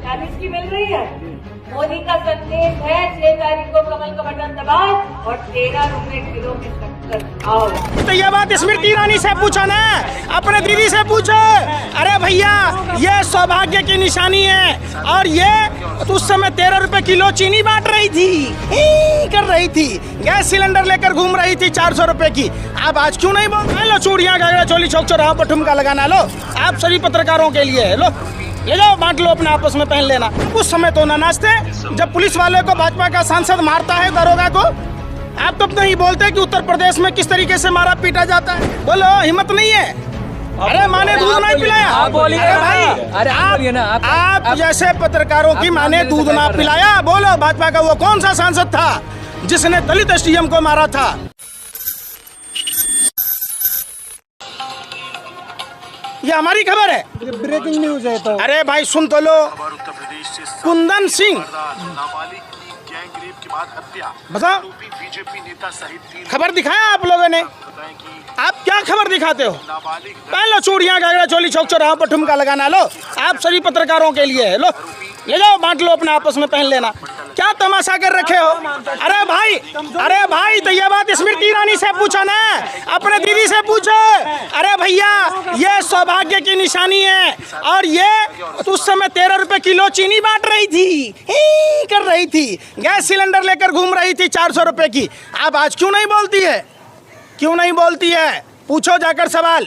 40 की मिल रही है। मोदी का संदेश है 6 तारीख को कमल का बटन दबाओ और 13 रुपए किलो की शक्कर खाओ। ये बात स्मृति ईरानी से पूछो ना, अपने दीदी से पूछो। अरे भैया ये सौभाग्य की निशानी है। और ये उस समय 13 रुपए किलो चीनी बांट रही थी, कर रही थी, गैस सिलेंडर लेकर घूम रही थी 400 रुपए की। आप आज क्यों नहीं बोल? लो चूड़ियां, घाघरा चोली, चौक चौराहों पर ठुमका लगाना। लो आप सभी पत्रकारों के लिए, लो ले जाओ, बांट लो, अपने आपस में पहन लेना। उस समय तो ना नाचते जब पुलिस वाले को भाजपा का सांसद मारता है दरोगा को। आप तो नहीं बोलते कि उत्तर प्रदेश में किस तरीके से मारा पीटा जाता है। बोलो, हिम्मत नहीं है? अरे माँ ने दूध नहीं पिलाया। आप बोलिए। अरे भाई, अरे आप बोलिए ना। आप जैसे पत्रकारों की माँ ने दूध ना पिलाया। बोलो, भाजपा का वो कौन सा सांसद था जिसने दलित एसडीएम को मारा था? ये हमारी खबर है, ब्रेकिंग न्यूज है। तो अरे भाई सुन तो लो। कुंदन सिंह नाबालिग की गैंग रेप के बाद हत्या। बताओ, बीजेपी नेता सहित खबर दिखाया आप लोगों ने? आप क्या खबर दिखाते हो? पहन लो चूड़ियां, घाघरा चोली, चौक चौराहों पर ठुमका लगाना। लो आप सभी पत्रकारों के लिए, लो ले जाओ, बांट लो, अपने आपस में पहन लेना। क्या तमाशा कर रखे हो? अरे भाई तो ये बात स्मृति ईरानी से पूछो ना, अपने दीदी से पूछो। अरे भैया ये सौभाग्य की निशानी है। और ये उस समय 13 रुपए किलो चीनी बांट रही थी, कर रही थी, गैस सिलेंडर लेकर घूम रही थी 400 रुपए की। आप आज क्यों नहीं बोलती है? क्यों नहीं बोलती है? पूछो जाकर सवाल।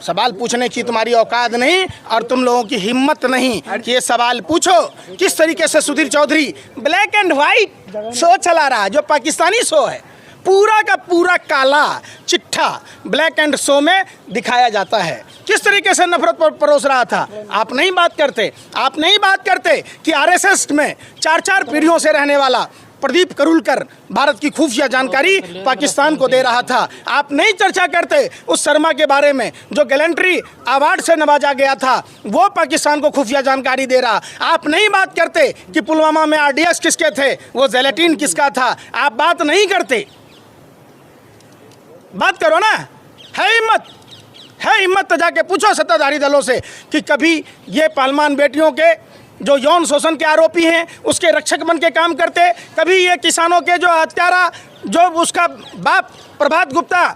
सवाल पूछने की तुम्हारी औकात नहीं और तुम लोगों की हिम्मत नहीं कि ये सवाल पूछो। किस तरीके से Sudhir Chaudhary black and white show चला रहा है, जो पाकिस्तानी शो है, पूरा का पूरा काला चिट्ठा ब्लैक एंड शो में दिखाया जाता है। किस तरीके से नफरत पर परोस रहा था। आप नहीं बात करते। आप नहीं बात करते कि आरएसएस में 4 पीढ़ियों से रहने वाला प्रदीप करूलकर भारत की खुफिया जानकारी पाकिस्तान को दे रहा था। आप नहीं चर्चा करते उस शर्मा के बारे में जो गैलेंट्री अवार्ड से नवाजा गया था, वो पाकिस्तान को खुफिया जानकारी दे रहा। आप नहीं बात करते कि पुलवामा में आरडीएक्स किसके थे, वो जेलेटिन किसका था। आप बात नहीं करते। बात करो ना। है हिम्मत तो जाके पूछो सत्ताधारी दलों से कि कभी ये पहलवान बेटियों के जो यौन शोषण के आरोपी हैं उसके रक्षक बन के काम करते, कभी ये किसानों के जो हत्यारा, जो उसका बाप प्रभात गुप्ता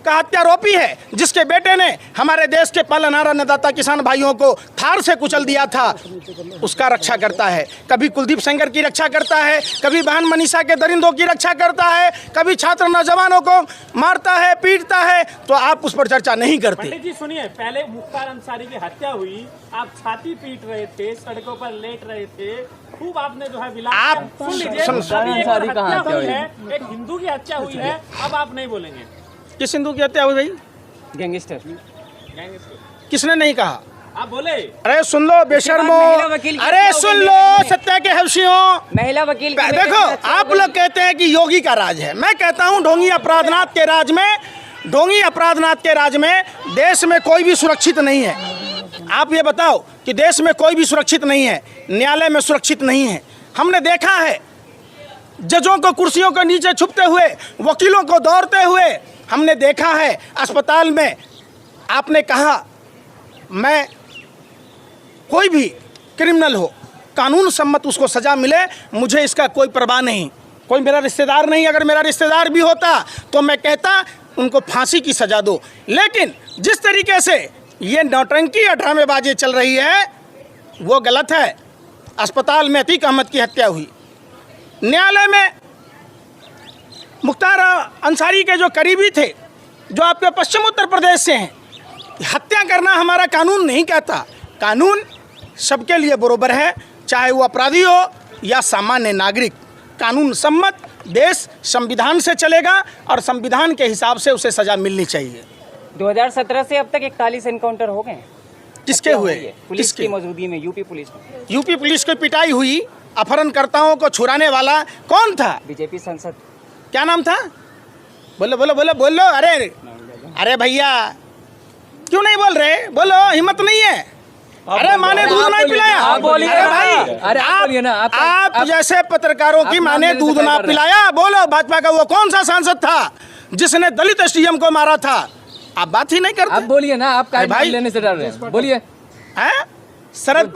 का हत्यारोपी है, जिसके बेटे ने हमारे देश के पालनहार अन्नदाता किसान भाइयों को थार से कुचल दिया था, उसका रक्षा करता है। कभी कुलदीप सेंगर की रक्षा करता है, कभी बहन मनीषा के दरिंदों की रक्षा करता है, कभी छात्र नौजवानों को मारता है, पीटता है, तो आप उस पर चर्चा नहीं करते। पंडित जी सुनिए, पहले मुख्तार अंसारी की हत्या हुई, आप छाती पीट रहे थे, सड़कों पर लेट रहे थे, खूब आपने जो है विलास। आप सुन लीजिए, एक हिंदू की हत्या हुई है, अब आप नहीं बोलेंगे। किस हिंदू की हत्या हुई भाई? गैंगस्टर। किसने नहीं कहा? आप बोले। अरे सुन लो बेशर्मो, अरे सुन लो सत्या के हवशियों, महिला वकील। देखो आप लोग कहते हैं कि योगी का राज है, मैं कहता हूँ ढोंगी अपराधनाथ के राज में देश में कोई भी सुरक्षित नहीं है। आप ये बताओ कि देश में कोई भी सुरक्षित नहीं है, न्यायालय में सुरक्षित नहीं है। हमने देखा है जजों को कुर्सियों के नीचे छुपते हुए, वकीलों को दौड़ते हुए, हमने देखा है अस्पताल में। आपने कहा मैं कोई भी क्रिमिनल हो, कानून सम्मत उसको सज़ा मिले, मुझे इसका कोई परवाह नहीं। कोई मेरा रिश्तेदार नहीं, अगर मेरा रिश्तेदार भी होता तो मैं कहता उनको फांसी की सज़ा दो। लेकिन जिस तरीके से ये नौटंकी या ड्रामेबाजी चल रही है वो गलत है। अस्पताल में अतीक अहमद की हत्या हुई, न्यायालय में मुख्तार अंसारी के जो करीबी थे, जो आपके पश्चिम उत्तर प्रदेश से हैं, हत्या करना हमारा कानून नहीं कहता। कानून सबके लिए बराबर है, चाहे वो अपराधी हो या सामान्य नागरिक। कानून सम्मत देश संविधान से चलेगा और संविधान के हिसाब से उसे सज़ा मिलनी चाहिए। 2017 से अब तक 41 एनकाउंटर हो गए। किसके हुए? पुलिस की मौजूदगी में, यूपी पुलिस में। यूपी पुलिस की पिटाई हुई, अपहरणकर्ताओं को छुड़ाने वाला कौन था? बीजेपी सांसद। क्या नाम था? बोलो। अरे भैया क्यों नहीं बोल रहे? बोलो, हिम्मत नहीं है? अरे माँ ने दूध नहीं पिलाया। आप बोलिए। अरे भाई, अरे आप बोलिए ना। आप जैसे पत्रकारों की माँ ने दूध ना पिलाया। बोलो, भाजपा का वो कौन सा सांसद था जिसने दलित एसडीएम को मारा था? आप बात ही नहीं करते। आप बोलिए ना। आप भाई लेने से डर रहे हैं, बोलिए। शरद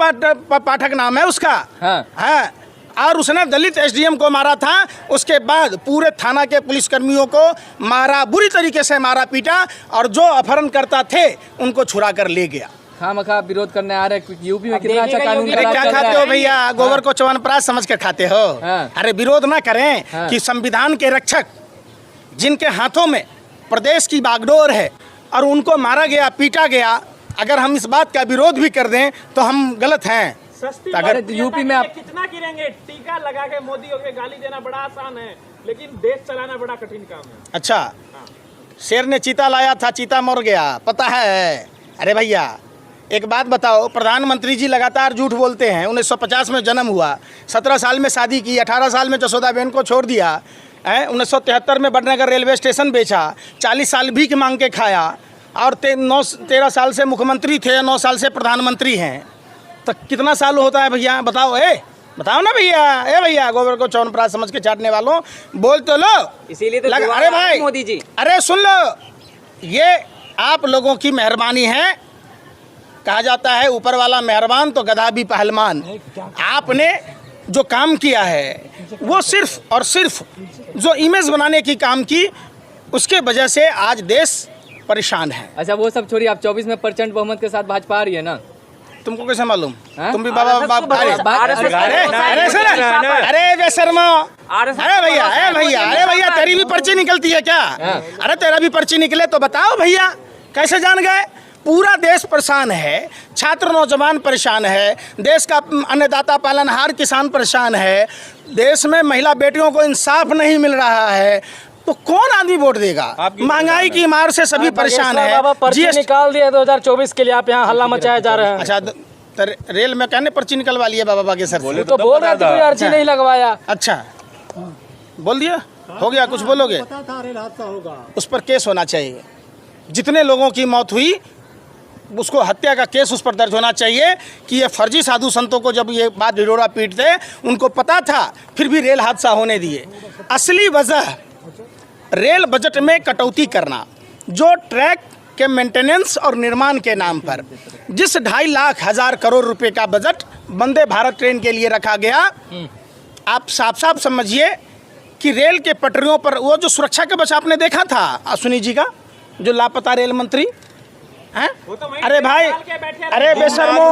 पाठक नाम है उसका। हाँ। हाँ, और उसने दलित एसडीएम को मारा था। उसके बाद पूरे थाना के पुलिसकर्मियों को मारा, बुरी तरीके से मारा पीटा, और जो अपहरण करता थे उनको छुड़ा कर ले गया। खामखा विरोध करने आ रहे हैं। यूपी में कितना अच्छा कानून अरे क्या खाते हो भैया, गोबर को च्यवनप्राश समझ के खाते हो। हाँ। अरे विरोध ना करें। हाँ। कि संविधान के रक्षक जिनके हाथों में प्रदेश की बागडोर है और उनको मारा गया, पीटा गया, अगर हम इस बात का विरोध भी कर दें तो हम गलत हैं। सस्ती अगर बात यूपी में ये आप- कितना गिरेंगे? टीका लगा के मोदी को गाली देना बड़ा आसान है, लेकिन देश चलाना बड़ा कठिन काम है। अच्छा, शेर ने चीता लाया था, चीता मर गया, पता है। अरे भैया एक बात बताओ, प्रधानमंत्री जी लगातार झूठ बोलते हैं। 1950 में जन्म हुआ, 17 साल में शादी की, 18 साल में जसोदाबेन को छोड़ दिया, 1973 में बड़नगर रेलवे स्टेशन बेचा, 40 साल भीख मांग के खाया, और 13 साल से मुख्यमंत्री थे, 9 साल से प्रधानमंत्री हैं। तो कितना साल होता है भैया, बताओ। बताओ ना भैया। भैया गोबर को च्यवनप्राश समझ के चाटने वालों, बोल तो लो। इसीलिए तो अरे भाई मोदी जी, अरे सुन लो, ये आप लोगों की मेहरबानी है। कहा जाता है ऊपर वाला मेहरबान तो गधा भी पहलवान। आपने जो काम किया है वो सिर्फ और सिर्फ जो इमेज बनाने की काम की, उसके वजह से आज देश परेशान है। अच्छा वो सब छोड़िए, आप 24 में प्रचंड बहुमत के साथ भाजपा आ रही है ना। तुमको कैसे मालूम? हाँ? तुम भी बाबा अरे बेशर्मा, अरे भैया तेरी भी पर्ची निकलती है क्या? अरे तेरा भी पर्ची निकले तो बताओ भैया, कैसे जान गए? पूरा देश परेशान है, छात्र नौजवान परेशान है, देश का अन्नदाता पालनहार किसान परेशान है, देश में महिला बेटियों को इंसाफ नहीं मिल रहा है, तो कौन आदमी वोट देगा? महंगाई की मार से सभी परेशान है। पर्ची निकाल दिया 2024 के लिए, आप यहाँ हल्ला मचाया जा रहा है। अच्छा, रेल में कहने पर्ची निकलवा लिए बाबा बागेश्वर से? तो बोल रहे थे कोई अर्जी नहीं लगवाया। अच्छा बोल दिया, हो गया। कुछ बोलोगे? रेल हादसा होगा, उस पर केस होना चाहिए। जितने लोगों की मौत हुई उसको हत्या का केस उस पर दर्ज होना चाहिए कि ये फर्जी साधु संतों को जब ये बात ढिढोरा पीटते, उनको पता था फिर भी रेल हादसा होने दिए। असली वजह रेल बजट में कटौती करना, जो ट्रैक के मेंटेनेंस और निर्माण के नाम पर जिस 2.5 लाख हजार करोड़ रुपए का बजट वंदे भारत ट्रेन के लिए रखा गया, आप साफ साफ समझिए कि रेल के पटरियों पर वो जो सुरक्षा कवच आपने देखा था अश्विनी जी का, जो लापता रेल मंत्री हैं? अरे भाई, अरे बेशर्मो,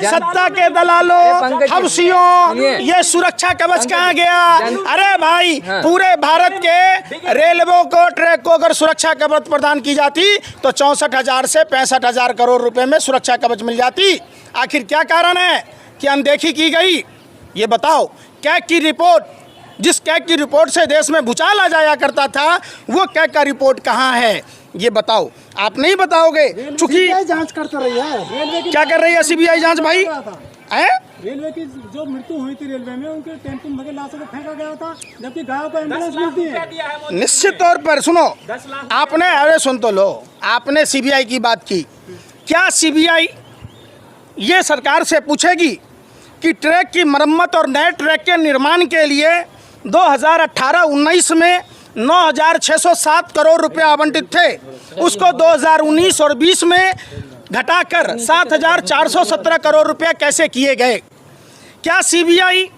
सत्ता के दलालों, हवसियों, ये सुरक्षा कवच कहाँ गया? अरे भाई पूरे भारत के रेलवे को, ट्रैक को अगर सुरक्षा कवच प्रदान की जाती तो 64,000 से 65,000 करोड़ रुपए में सुरक्षा कवच मिल जाती। आखिर क्या कारण है कि अनदेखी की गई? ये बताओ। कैग की रिपोर्ट, जिस कैग की रिपोर्ट से देश में भूचाल आ जाया करता था, वो कैग का रिपोर्ट कहाँ है? ये बताओ। आप नहीं बताओगे चूंकि जांच करते रही है। क्या कर रही है सीबीआई जांच भाई? रेलवे की जो मृत्यु हुई थी रेलवे में, उनके टेम्पो में लाशों को फेंका गया था, जबकि गायों को एम्बुलेंस मिलती है। निश्चित तौर पर सुनो, आपने, अरे सुन तो लो, आपने सीबीआई की बात की। क्या सीबीआई ये सरकार से पूछेगी कि ट्रैक की मरम्मत और नए ट्रैक के निर्माण के लिए 2018-19 में 9,607 करोड़ रुपए आवंटित थे, उसको 2019 और 20 में घटाकर 7,417 करोड़ रुपए कैसे किए गए? क्या सीबीआई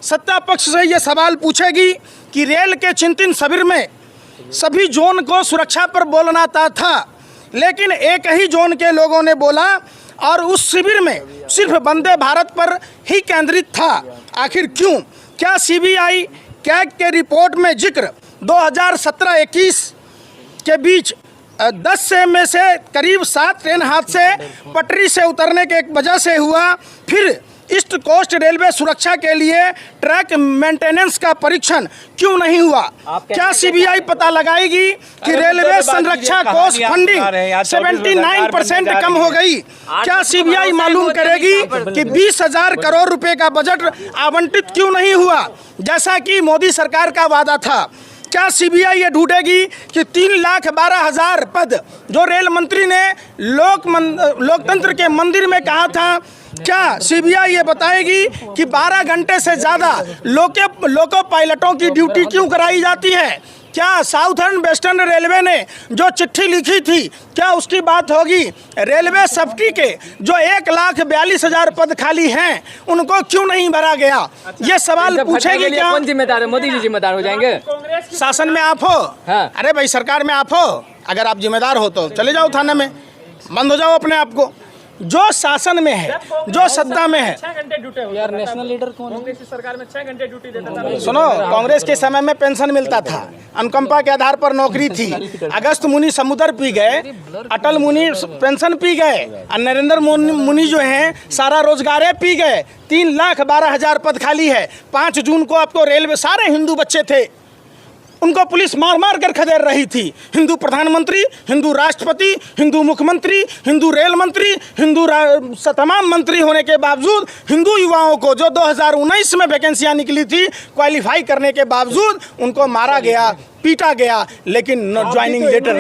सत्ता पक्ष से ये सवाल पूछेगी कि रेल के चिंतन शिविर में सभी जोन को सुरक्षा पर बोलना था, लेकिन एक ही जोन के लोगों ने बोला और उस शिविर में सिर्फ वंदे भारत पर ही केंद्रित था? आखिर क्यों? क्या सीबीआई कैग के रिपोर्ट में जिक्र 2017-21 के बीच 10 से में से करीब 7 ट्रेन हादसे पटरी से उतरने के वजह से हुआ? फिर ईस्ट कोस्ट रेलवे सुरक्षा के लिए ट्रैक मेंटेनेंस का परीक्षण क्यों नहीं हुआ? क्या सीबीआई पता लगाएगी कि रेलवे संरक्षा कोष फंडिंग 79% कम हो गई? क्या सीबीआई मालूम करेगी कि 20,000 करोड़ रुपए का बजट आवंटित क्यों नहीं हुआ, जैसा कि मोदी सरकार का वादा था? क्या सीबीआई ये ढूंढेगी कि 3,12,000 पद जो रेल मंत्री ने लोकतंत्र के मंदिर में कहा था, क्या सीबीआई ये बताएगी कि 12 घंटे से ज़्यादा लोको पायलटों की ड्यूटी क्यों कराई जाती है? क्या साउथर्न वेस्टर्न रेलवे ने जो चिट्ठी लिखी थी, क्या उसकी बात होगी? रेलवे सेफ्टी के जो 1,42,000 पद खाली हैं, उनको क्यों नहीं भरा गया? ये सवाल जब भर्ती के पूछेगी लिए क्या? कौन जिम्मेदार है? मोदी जी जिम्मेदार हो जाएंगे? कांग्रेस की शासन में आप हो? हाँ। अरे भाई सरकार में आप हो, अगर आप जिम्मेदार हो तो चले जाओ थाने में, बंद हो जाओ अपने आप को। जो शासन में है, जो सत्ता में है, 6 घंटे ड्यूटी हो यार नेशनल लीडर कौन है? कांग्रेस की सरकार में 6 घंटे ड्यूटी देता था। सुनो, कांग्रेस के समय में पेंशन मिलता था, अनुकंपा के आधार पर नौकरी थी। अगस्त मुनि समुद्र पी गए, अटल मुनि पेंशन पी गए, और नरेंद्र मुनि जो हैं सारा रोजगार पी गए। 3,12,000 पद खाली है। 5 जून को आपको रेलवे, सारे हिंदू बच्चे थे, उनको पुलिस मार मार कर खदेड़ रही थी। हिंदू प्रधानमंत्री, हिंदू राष्ट्रपति, हिंदू मुख्यमंत्री, हिंदू रेल मंत्री, तमाम मंत्री होने के बावजूद हिंदू युवाओं को, जो 2019 में वैकेंसियां निकली थी, क्वालिफाई करने के बावजूद उनको मारा गया, पीटा गया, लेकिन ज्वाइनिंग लेटर